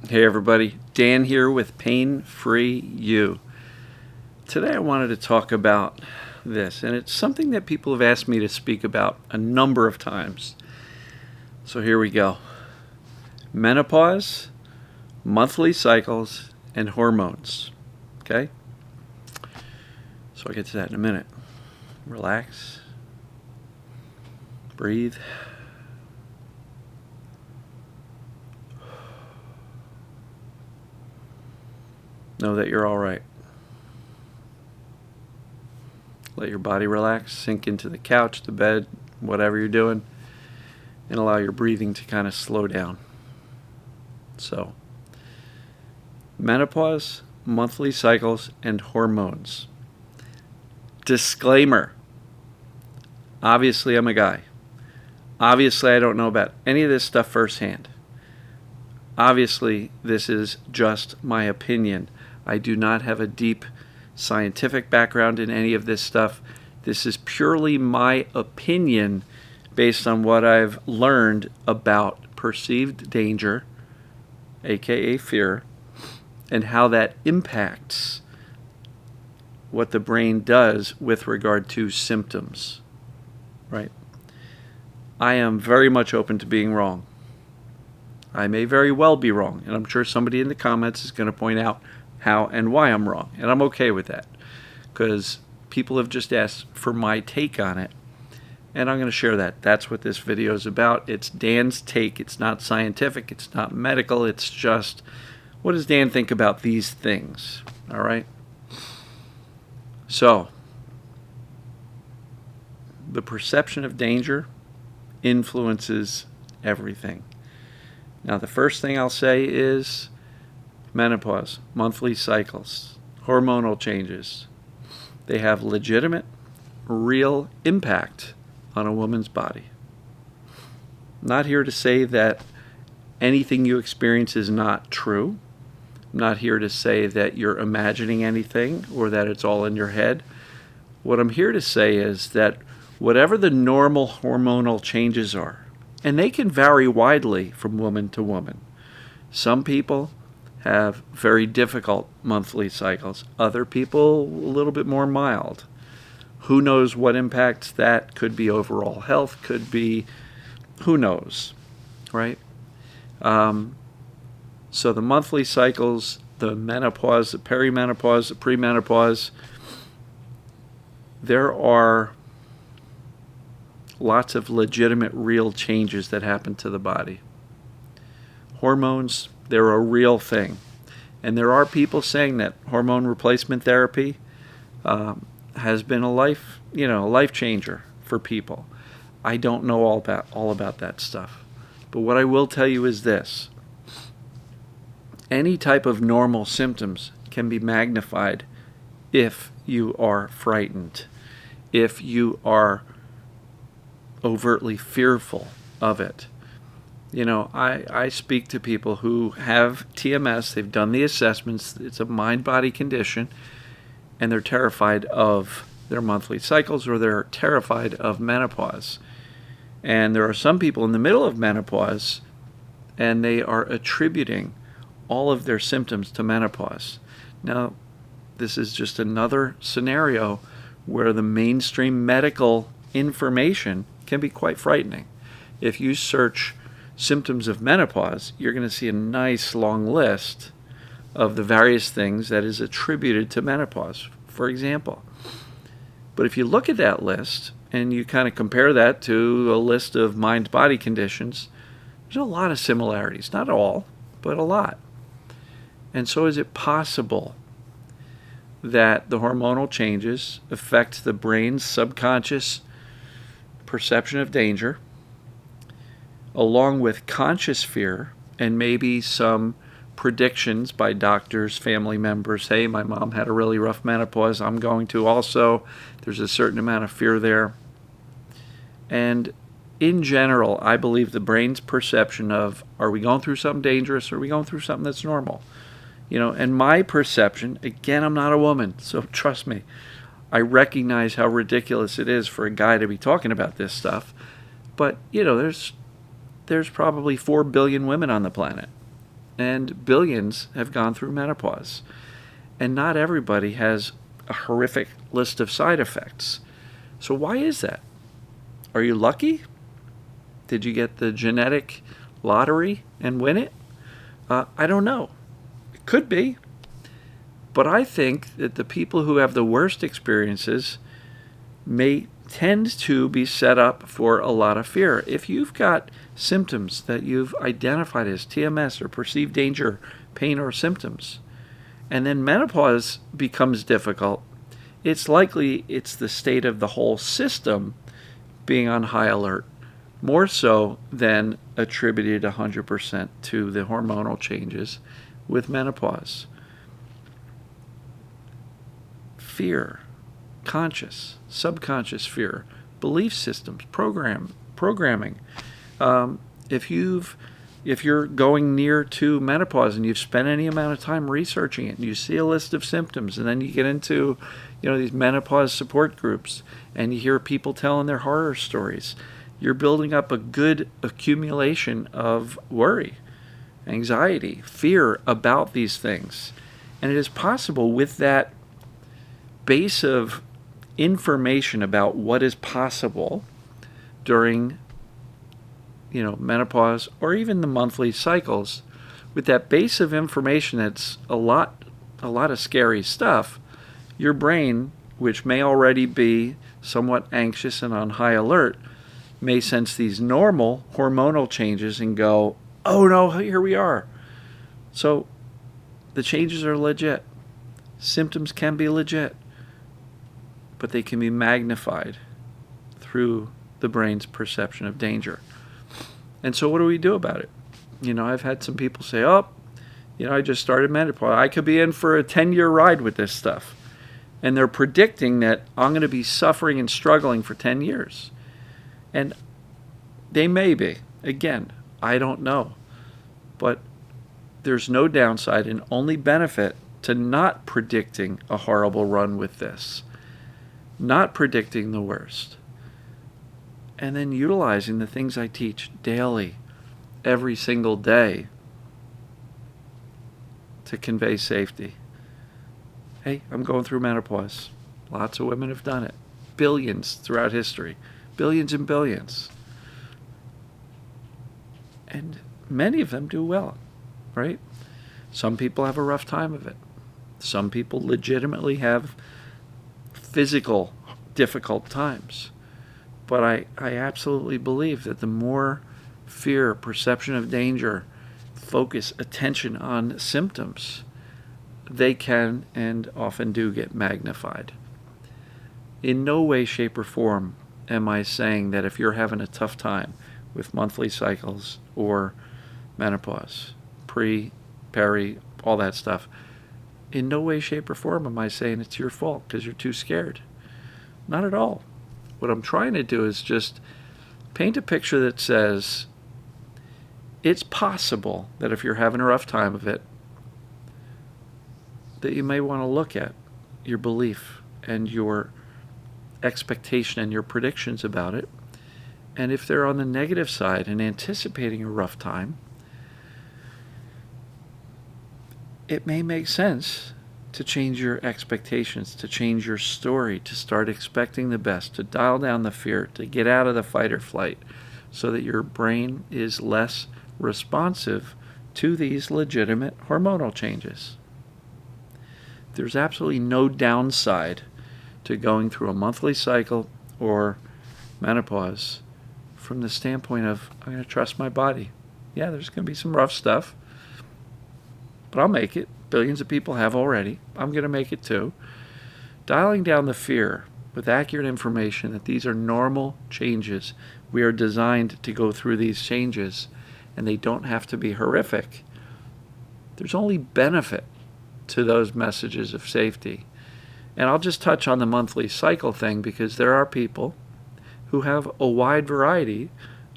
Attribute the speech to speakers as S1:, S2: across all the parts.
S1: Hey everybody, Dan here with Pain Free You. Today I wanted to talk about this, and it's something that people have asked me to speak about a number of times. So here we go. Menopause, monthly cycles, and hormones. Okay? So I'll get to that in a minute. Relax. Breathe. Know that you're all right. Let your body relax, sink into the couch, the bed, whatever you're doing, and allow your breathing to kind of slow down. So, menopause, monthly cycles, and hormones. Disclaimer. Obviously, I'm a guy. Obviously, I don't know about any of this stuff firsthand. Obviously, this is just my opinion. I do not have a deep scientific background in any of this stuff. This is purely my opinion based on what I've learned about perceived danger, aka fear, and how that impacts what the brain does with regard to symptoms. Right? I am very much open to being wrong. I may very well be wrong, and I'm sure somebody in the comments is going to point out how and why I'm wrong, and I'm okay with that because people have just asked for my take on it, and I'm going to share that. That's what this video is about. It's Dan's take. It's not scientific. It's not medical. It's just, what does Dan think about these things? All right? So, the perception of danger influences everything. Now, the first thing I'll say is menopause, monthly cycles, hormonal changes. They have legitimate, real impact on a woman's body. I'm not here to say that anything you experience is not true. I'm not here to say that you're imagining anything or that it's all in your head. What I'm here to say is that whatever the normal hormonal changes are, and they can vary widely from woman to woman. Some people have very difficult monthly cycles. Other people, a little bit more mild. Who knows what impacts that? Could be overall health, could be, who knows, right? So the monthly cycles, the menopause, the perimenopause, the premenopause, there are lots of legitimate, real changes that happen to the body. Hormones, they're a real thing. And there are people saying that hormone replacement therapy has been a life changer for people. I don't know all about that stuff. But what I will tell you is this. Any type of normal symptoms can be magnified if you are frightened, if you are overtly fearful of it. You know, I speak to people who have TMS, they've done the assessments, it's a mind-body condition, and they're terrified of their monthly cycles or they're terrified of menopause. And there are some people in the middle of menopause and they are attributing all of their symptoms to menopause. Now, this is just another scenario where the mainstream medical information can be quite frightening. If you search symptoms of menopause, you're going to see a nice long list of the various things that is attributed to menopause, for example. But if you look at that list and you kind of compare that to a list of mind-body conditions, there's a lot of similarities. Not all, but a lot. And so is it possible that the hormonal changes affect the brain's subconscious perception of danger, along with conscious fear and maybe some predictions by doctors, family members? Hey, my mom had a really rough menopause, I'm going to also. There's a certain amount of fear there. And in general, I believe the brain's perception of, are we going through something dangerous or are we going through something that's normal? You know, and my perception, again, I'm not a woman, so trust me, I recognize how ridiculous it is for a guy to be talking about this stuff. But, you know, there's probably 4 billion women on the planet. and billions have gone through menopause. And not everybody has a horrific list of side effects. So why is that? Are you lucky? Did you get the genetic lottery and win it? I don't know. It could be. But I think that the people who have the worst experiences may tend to be set up for a lot of fear. If you've got symptoms that you've identified as TMS or perceived danger, pain, or symptoms, and then menopause becomes difficult, it's likely it's the state of the whole system being on high alert, more so than attributed 100% to the hormonal changes with menopause. Fear, conscious, subconscious fear, belief systems, programming. If you're going near to menopause and you've spent any amount of time researching it, and you see a list of symptoms, and then you get into, these menopause support groups, and you hear people telling their horror stories, you're building up a good accumulation of worry, anxiety, fear about these things. And it is possible with that base of information about what is possible during menopause or even the monthly cycles, with that base of information that's a lot of scary stuff, your brain, which may already be somewhat anxious and on high alert, may sense these normal hormonal changes and go, oh no, here we are. So the changes are legit. Symptoms can be legit, but they can be magnified through the brain's perception of danger. And so what do we do about it? I've had some people say, I just started menopause. I could be in for a 10-year ride with this stuff. And they're predicting that I'm going to be suffering and struggling for 10 years. And they may be. Again, I don't know. But there's no downside and only benefit to not predicting a horrible run with this. Not predicting the worst. And then utilizing the things I teach daily, every single day, to convey safety. Hey, I'm going through menopause. Lots of women have done it. Billions throughout history. Billions and billions. And many of them do well, right? Some people have a rough time of it. Some people legitimately have physical difficult times. But I absolutely believe that the more fear, perception of danger, focus, attention on symptoms, they can and often do get magnified. In no way, shape, or form am I saying that if you're having a tough time with monthly cycles or menopause, peri, all that stuff, in no way, shape, or form am I saying it's your fault because you're too scared. Not at all. What I'm trying to do is just paint a picture that says it's possible that if you're having a rough time of it, that you may want to look at your belief and your expectation and your predictions about it. And if they're on the negative side and anticipating a rough time, it may make sense to change your expectations, to change your story, to start expecting the best, to dial down the fear, to get out of the fight or flight so that your brain is less responsive to these legitimate hormonal changes. There's absolutely no downside to going through a monthly cycle or menopause from the standpoint of, I'm going to trust my body. Yeah, there's going to be some rough stuff, but I'll make it. Billions of people have already. I'm going to make it too. Dialing down the fear with accurate information that these are normal changes. We are designed to go through these changes, and they don't have to be horrific. There's only benefit to those messages of safety. And I'll just touch on the monthly cycle thing because there are people who have a wide variety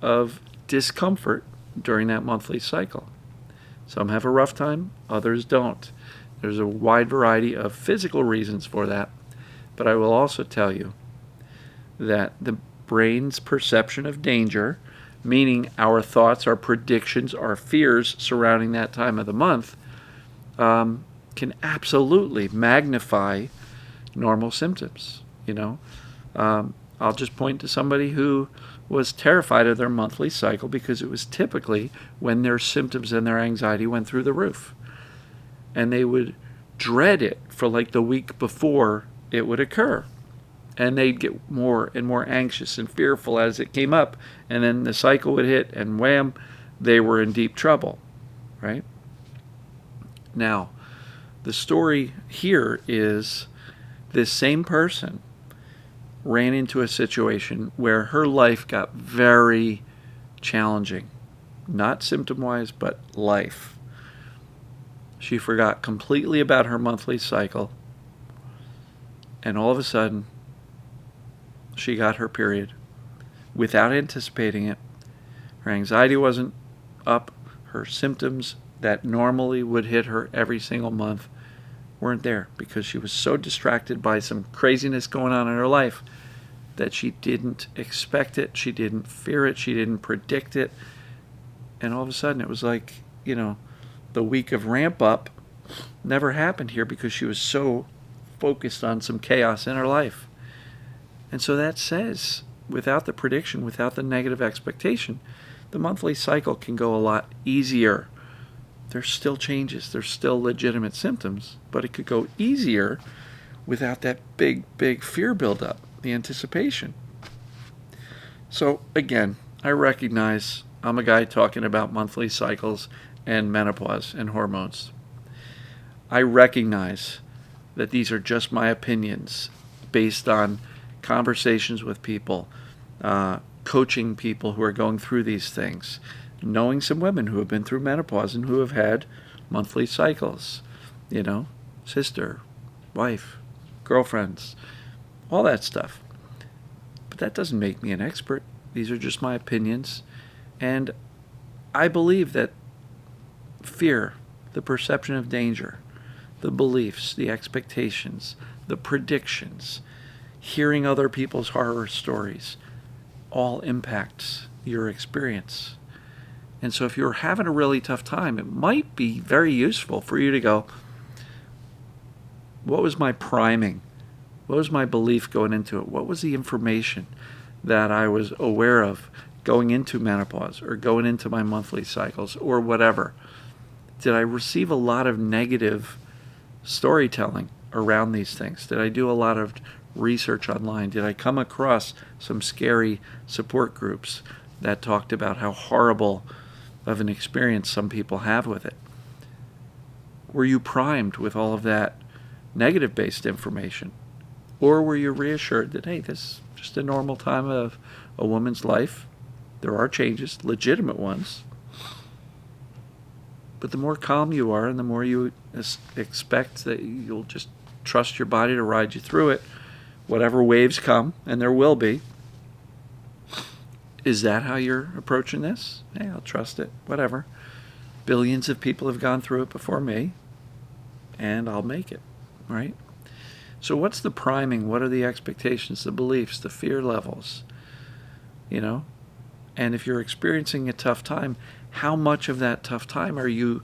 S1: of discomfort during that monthly cycle. Some have a rough time, others don't. There's a wide variety of physical reasons for that. But I will also tell you that the brain's perception of danger meaning our thoughts, our predictions, our fears surrounding that time of the month, can absolutely magnify normal symptoms. I'll just point to somebody who was terrified of their monthly cycle because it was typically when their symptoms and their anxiety went through the roof. And they would dread it for like the week before it would occur. And they'd get more and more anxious and fearful as it came up. And then the cycle would hit, and wham, they were in deep trouble, right? Now, the story here is this same person ran into a situation where her life got very challenging. Not symptom-wise, but life. She forgot completely about her monthly cycle, and all of a sudden, she got her period without anticipating it. Her anxiety wasn't up. Her symptoms that normally would hit her every single month weren't there because she was so distracted by some craziness going on in her life that she didn't expect it, she didn't fear it, she didn't predict it. And all of a sudden it was like, the week of ramp up never happened here because she was so focused on some chaos in her life. And so that says, without the prediction, without the negative expectation, the monthly cycle can go a lot easier. There's still changes, there's still legitimate symptoms, but it could go easier without that big, big fear buildup, the anticipation. So again, I recognize I'm a guy talking about monthly cycles and menopause and hormones. I recognize that these are just my opinions based on conversations with people, coaching people who are going through these things, knowing some women who have been through menopause and who have had monthly cycles, sister, wife, girlfriends, all that stuff. But that doesn't make me an expert. These are just my opinions. And I believe that fear, the perception of danger, the beliefs, the expectations, the predictions, hearing other people's horror stories, all impacts your experience. And so if you're having a really tough time, it might be very useful for you to go, what was my priming? What was my belief going into it? What was the information that I was aware of going into menopause or going into my monthly cycles or whatever? Did I receive a lot of negative storytelling around these things? Did I do a lot of research online? Did I come across some scary support groups that talked about how horrible of an experience some people have with it? Were you primed with all of that negative-based information? Or were you reassured that, hey, this is just a normal time of a woman's life? There are changes, legitimate ones. But the more calm you are and the more you expect that you'll just trust your body to ride you through it, whatever waves come, and there will be. Is that how you're approaching this? Hey, I'll trust it, whatever. Billions of people have gone through it before me, and I'll make it, right? So what's the priming? What are the expectations, the beliefs, the fear levels? And if you're experiencing a tough time, how much of that tough time are you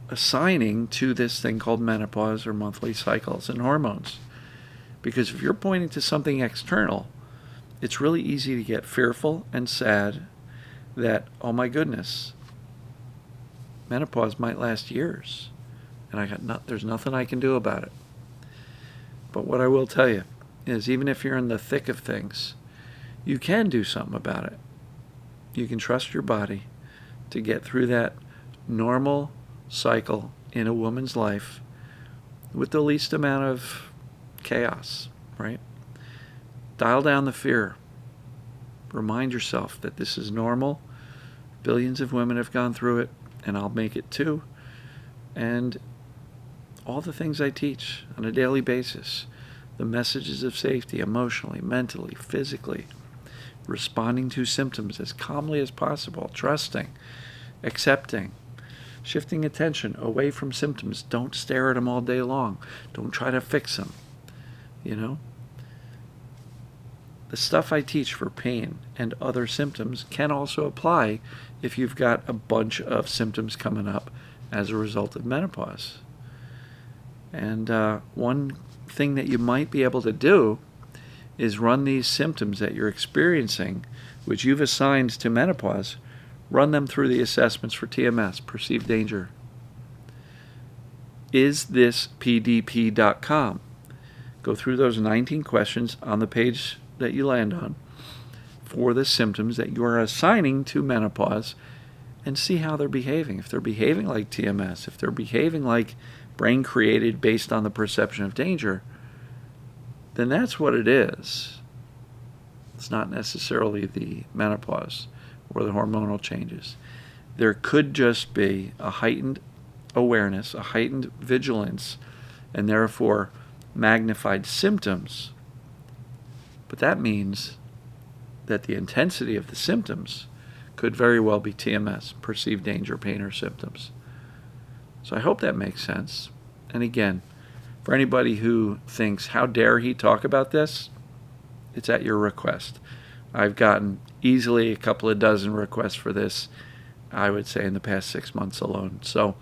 S1: assigning to this thing called menopause or monthly cycles and hormones? Because if you're pointing to something external, it's really easy to get fearful and sad that, oh my goodness, menopause might last years, and there's nothing I can do about it. But what I will tell you is, even if you're in the thick of things, you can do something about it. You can trust your body to get through that normal cycle in a woman's life with the least amount of chaos, right? Dial down the fear. Remind yourself that this is normal. Billions of women have gone through it, and I'll make it too. And all the things I teach on a daily basis, the messages of safety emotionally, mentally, physically, responding to symptoms as calmly as possible, trusting, accepting, shifting attention away from symptoms. Don't stare at them all day long. Don't try to fix them. the stuff I teach for pain and other symptoms can also apply if you've got a bunch of symptoms coming up as a result of menopause. And one thing that you might be able to do is run these symptoms that you're experiencing, which you've assigned to menopause, run them through the assessments for TMS, perceived danger. isthispdp.com. Go through those 19 questions on the page that you land on for the symptoms that you are assigning to menopause and see how they're behaving. If they're behaving like TMS, if they're behaving like brain created based on the perception of danger, then that's what it is. It's not necessarily the menopause or the hormonal changes. There could just be a heightened awareness, a heightened vigilance, and therefore magnified symptoms. But that means that the intensity of the symptoms could very well be TMS, perceived danger, pain, or symptoms. So I hope that makes sense. And again, for anybody who thinks, how dare he talk about this? It's at your request. I've gotten easily a couple of dozen requests for this, I would say, in the past 6 months alone. So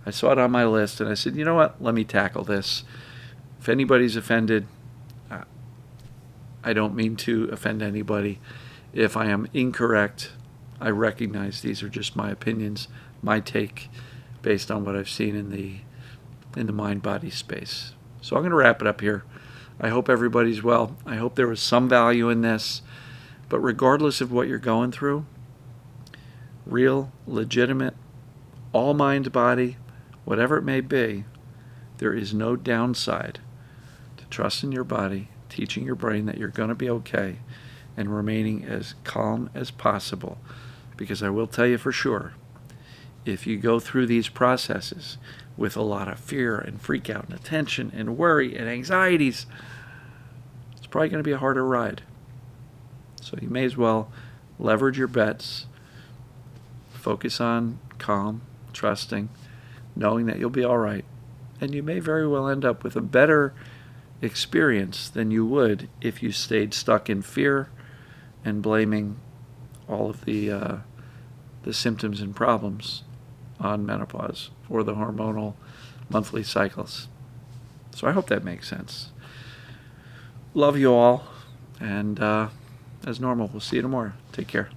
S1: I saw it on my list and I said, you know what, let me tackle this. If anybody's offended, I don't mean to offend anybody. If I am incorrect, I recognize these are just my opinions, my take based on what I've seen in the mind-body space. So I'm going to wrap it up here. I hope everybody's well. I hope there was some value in this. But regardless of what you're going through, real, legitimate, all mind-body, whatever it may be, there is no downside to trusting your body, teaching your brain that you're going to be okay, and remaining as calm as possible. Because I will tell you for sure, if you go through these processes with a lot of fear and freak out and attention and worry and anxieties, it's probably going to be a harder ride. So you may as well leverage your bets, focus on calm, trusting, knowing that you'll be all right. And you may very well end up with a better experience than you would if you stayed stuck in fear and blaming all of the symptoms and problems on menopause or the hormonal monthly cycles. So I hope that makes sense. Love you all, and as normal, we'll see you tomorrow. Take care.